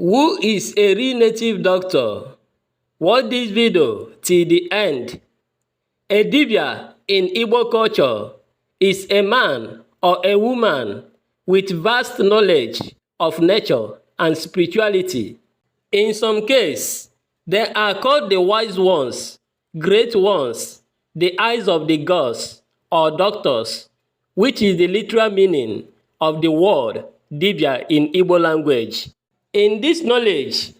Who is a real native doctor? Watch this video till the end. A DIBİA in Igbo culture is a man or a woman with vast knowledge of nature and spirituality. In some cases, they are called the wise ones, great ones, the eyes of the gods, or doctors, which is the literal meaning of the word DIBİA in Igbo language. In this knowledge,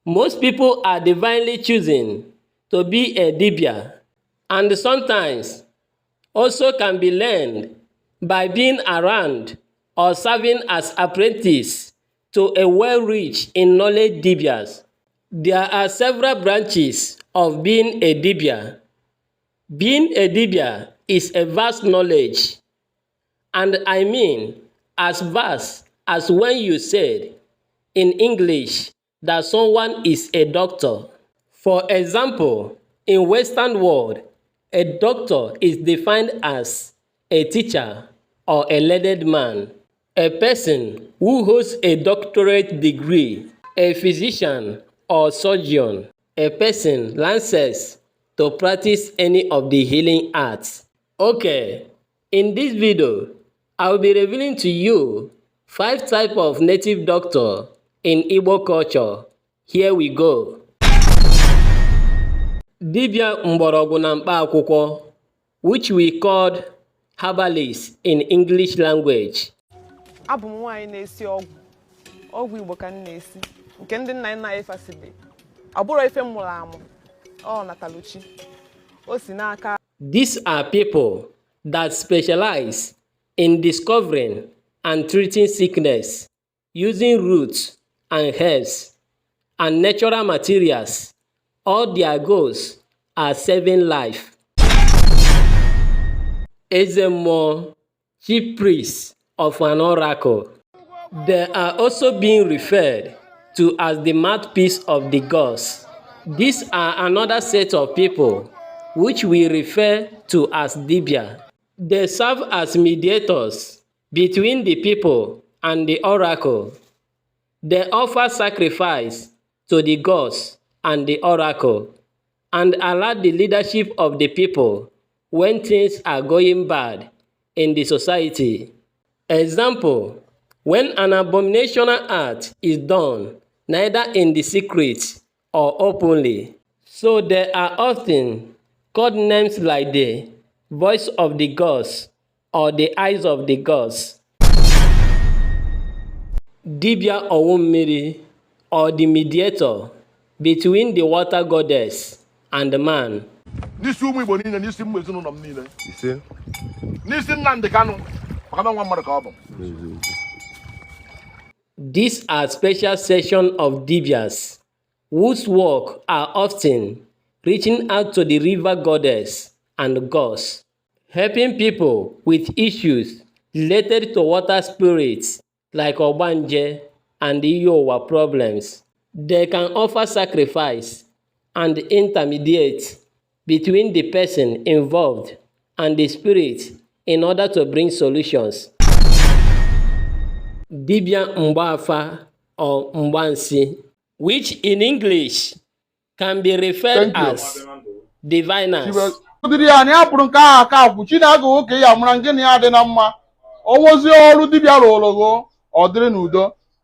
most people are divinely chosen to be a DIBİA, and sometimes also can be learned by being around or serving as apprentice to a well-rich in knowledge DIBİAs. There are several branches of being a DIBİA. Being a DIBİA is a vast knowledge, and I mean as vast as when you said in English that someone is a doctor. For example, in Western world, a doctor is defined as a teacher or a learned man, a person who holds a doctorate degree, a physician or surgeon, a person licensed to practice any of the healing arts. Okay, in this video, I will be revealing to you 5 types of native doctor in Igbo culture. Here we go. DIBİA mgbọrọgwụ na mkpa akwụkwọ, which we called herbalist in English language. Abụ m nwaanyị na-esi ọgwụ Igbo ka m na-esi nke ndị nna nna anyị fasịrị. Abụrụ ife m mụrụ amụ. Ọ nataluchi. O si n'aka. These are people that specialize in discovering and treating sickness using roots and herbs and natural materials. All their goals are saving life. Ezemo, chief priest of an oracle. They are also being referred to as the mouthpiece of the gods. These are another set of people which we refer to as DIBİA. They serve as mediators between the people and the oracle. They offer sacrifice to the gods and the oracle, and allow the leadership of the people when things are going bad in the society. Example, when an abominational act is done, neither in the secret or openly. So there are often called names like the voice of the gods or the eyes of the gods. DIBİA Owommiri, or the mediator between the water goddess and the man. These are special sections of DIBİAs whose work are often reaching out to the river goddess and gods, helping people with issues related to water spirits like Ogbanje and Iyowa problems. They can offer sacrifice and intermediate between the person involved and the spirit in order to bring solutions. DIBİA Mgbafa or Mgbansi, which in English can be referred as diviners.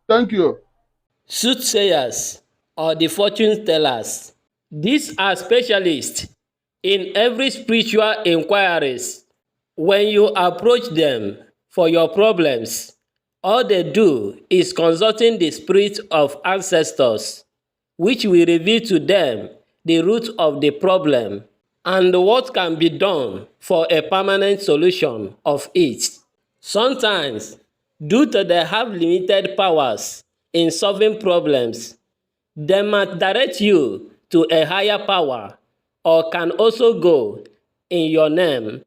Thank you. Soothsayers or the fortune tellers. These are specialists in every spiritual inquiries. When you approach them for your problems, all they do is consulting the spirits of ancestors, which will reveal to them the root of the problem and what can be done for a permanent solution of it. Sometimes, due to they have limited powers in solving problems, they might direct you to a higher power or can also go in your name.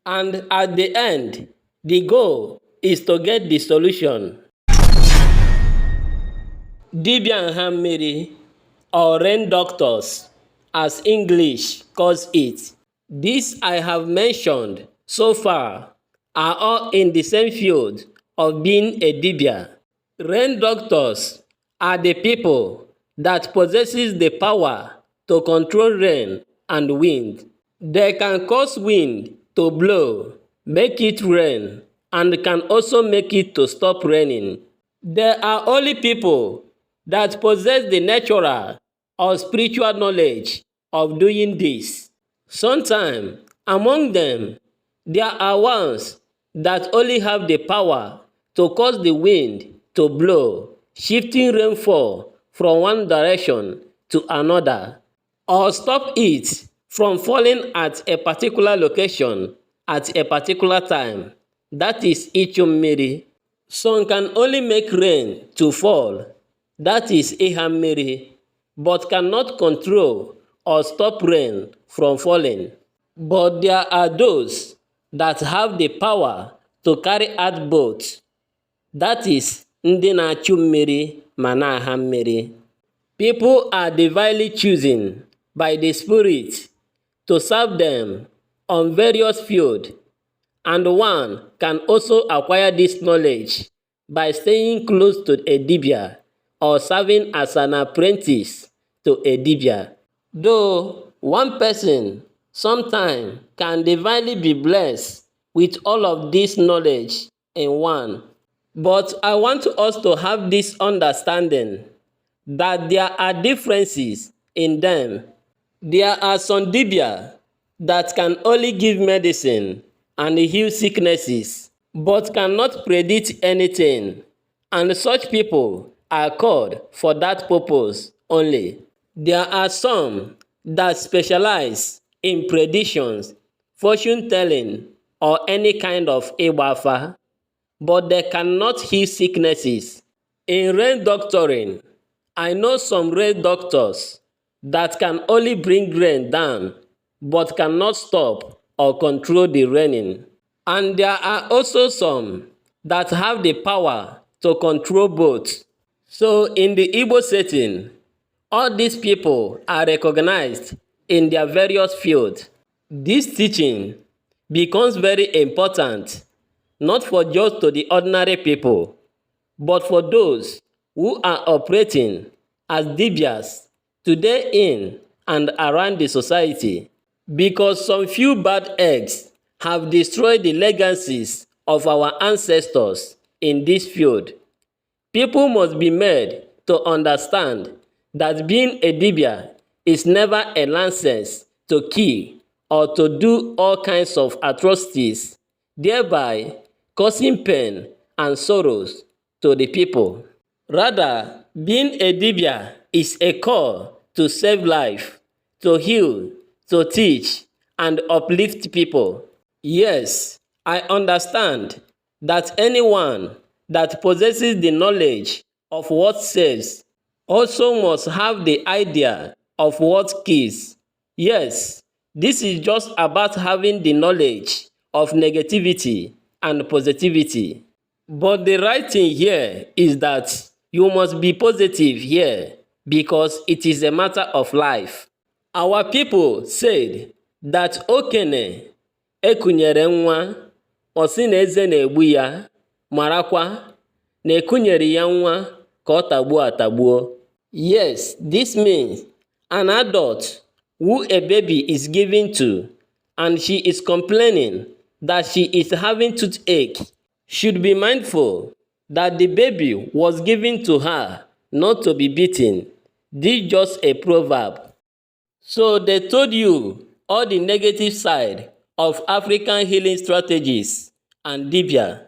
And at the end, the goal is to get the solution. DIBİA Nhammiri, or rain doctors, as English calls it. These I have mentioned so far are all in the same field of being a DIBİA. Rain doctors are the people that possesses the power to control rain and wind. They can cause wind to blow, make it rain, and can also make it to stop raining. There are only people that possess the natural or spiritual knowledge of doing this. Sometimes, among them, there are ones that only have the power to cause the wind to blow, shifting rainfall from one direction to another, or stop it from falling at a particular location at a particular time. That is ịchụ mmiri. Some can only make rain to fall. That is ịha mmiri, but cannot control or stop rain from falling. But there are those that have the power to carry out both. That is ndị na-achụ mmiri ma na-aha mmiri. People are divinely chosen by the Spirit to serve them on various fields, and one can also acquire this knowledge by staying close to a DIBİA or serving as an apprentice to a DIBİA. Though one person sometimes can divinely be blessed with all of this knowledge in one. But I want us to have this understanding that there are differences in them. There are some DIBİA that can only give medicine and heal sicknesses, but cannot predict anything, and such people are called for that purpose only. There are some that specialize in predictions, fortune telling, or any kind of ịgba, but they cannot heal sicknesses. In rain doctoring, I know some rain doctors that can only bring rain down, but cannot stop or control the raining. And there are also some that have the power to control both. So in the Igbo setting, all these people are recognized in their various fields. This teaching becomes very important, not for just to the ordinary people, but for those who are operating as DIBİAs today in and around the society, because some few bad eggs have destroyed the legacies of our ancestors in this field. People must be made to understand that being a DIBİA is never a license to kill or to do all kinds of atrocities, thereby causing pain and sorrows to the people. Rather, being a DIBİA is a call to save life, to heal, to teach, and uplift people. Yes, I understand that anyone that possesses the knowledge of what saves also must have the idea of what kills. Yes, this is just about having the knowledge of negativity and positivity. But the right thing here is that you must be positive here because it is a matter of life. Our people said that okene ekunyere nwa, ọ sị na eze na-egbu ya, marakwa na ekunyere ya nwa ka ọ tagbuo atagbuo. Yes, this means an adult who a baby is given to and she is complaining that she is having toothache should be mindful that the baby was given to her not to be beaten. This is just a proverb. So they told you all the negative side of African healing strategies and DIBİA,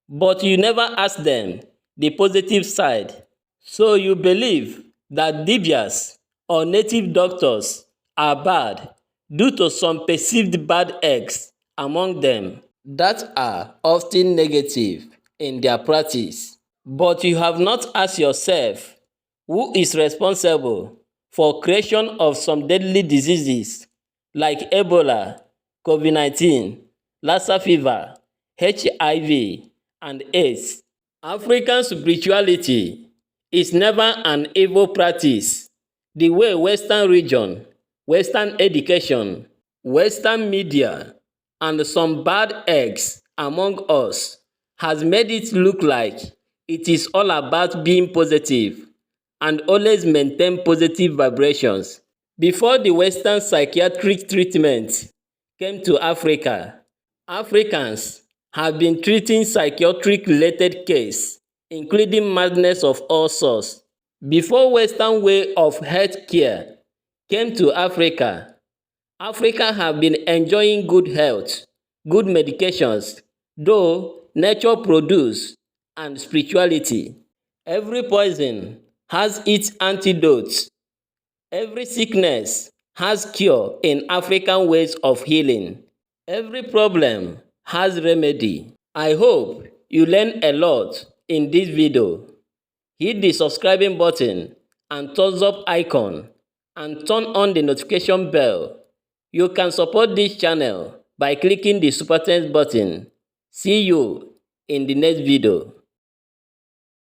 but you never asked them the positive side. So you believe that DIBİAs or native doctors are bad due to some perceived bad eggs among them that are often negative in their practice. But you have not asked yourself who is responsible for creation of some deadly diseases like Ebola, COVID-19, Lassa fever, HIV, and AIDS. African spirituality is never an evil practice, the way Western region, Western education, Western media, and some bad eggs among us has made it look like it is all about being positive and always maintain positive vibrations. Before the Western psychiatric treatment came to Africa, Africans have been treating psychiatric-related cases, including madness of all sorts. Before Western way of healthcare came to Africa, Africa have been enjoying good health, good medications, though nature produce, and spirituality. Every poison has its antidote. Every sickness has cure in African ways of healing. Every problem has remedy. I hope you learn a lot in this video. Hit the subscribing button and thumbs up icon and turn on the notification bell. You can support this channel by clicking the super thanks button. See you in the next video.